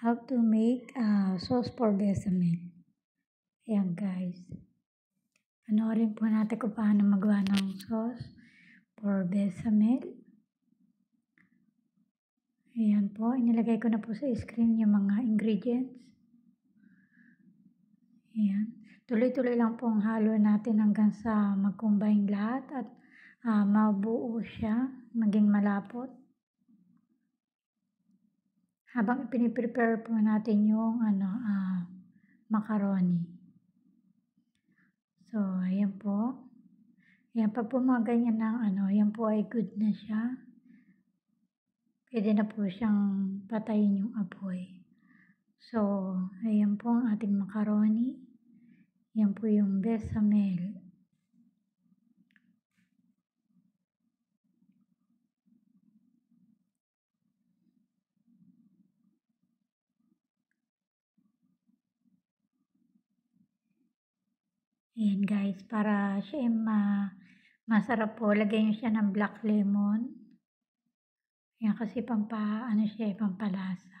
How to make sauce for bechamel. Ayan guys. Panoorin po natin kung paano magawa ng sauce for bechamel. Ayan po. Inilagay ko na po sa screen yung mga ingredients. Ayan. Tuloy-tuloy lang pong halo natin hanggang sa mag-combine lahat at mabuo siya, maging malapot. Habang piniprepare po natin yung macaroni. So, ayan po. Ayan, pag po mga ganyan ayan po ay good na siya. Pwede na po siyang patayin yung apoy. So, ayan po ang ating macaroni. Ayan po yung bechamel. Ayan guys, para siya masarap po, lagyan niyo siya ng black lemon. Ayan, kasi pampalasa.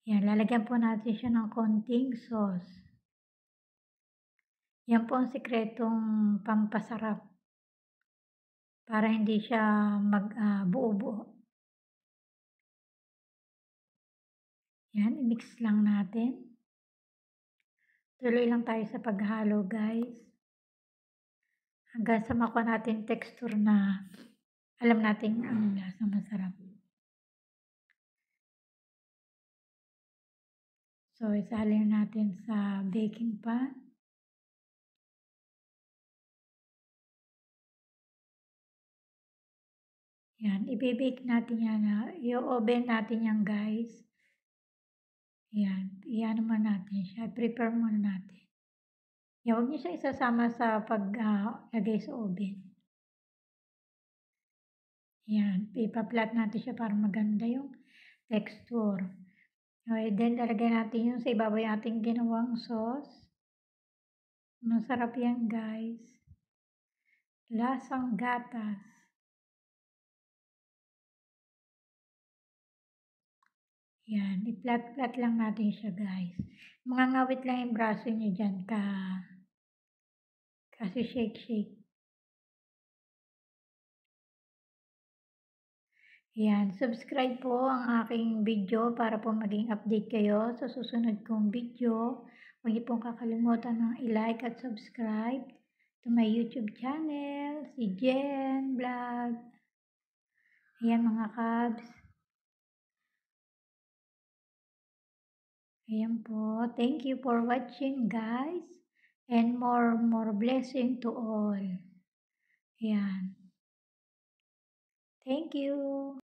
Ayan, lalagyan po natin siya ng konting sauce. Yan po ang sikretong pampasarap. Para hindi siya buo-buo. Yan, i-mix lang natin. Tuloy lang tayo sa paghalo guys. Hanggang sa makuha natin texture na alam natin ang lasa masarap. So, isalin natin sa baking pan. Yan, i-bake natin yan. I-oven natin yan guys. Yan, iyan naman natin siya. Prepare muna natin. Yan, huwag niyo siya isasama sa paglagay sa oven. Yan, ipa-flat natin siya para maganda yung texture. Okay, then lalagay natin yung sa ibabaw yung ating ginawang sauce. Masarap yan guys. Lasang gatas. Yan, i-flat-flat lang natin siya guys. Mga ngawit lang yung braso niyo dyan kasi shake-shake. Yan, subscribe po ang aking video para po maging update kayo sa susunod kong video. Huwag niyo pong kakalimutan ng i-like at subscribe to my YouTube channel, si Jen Vlog. Ayan mga kabs. Ayan po. Thank you for watching guys. And more blessing to all. Ayan. Thank you.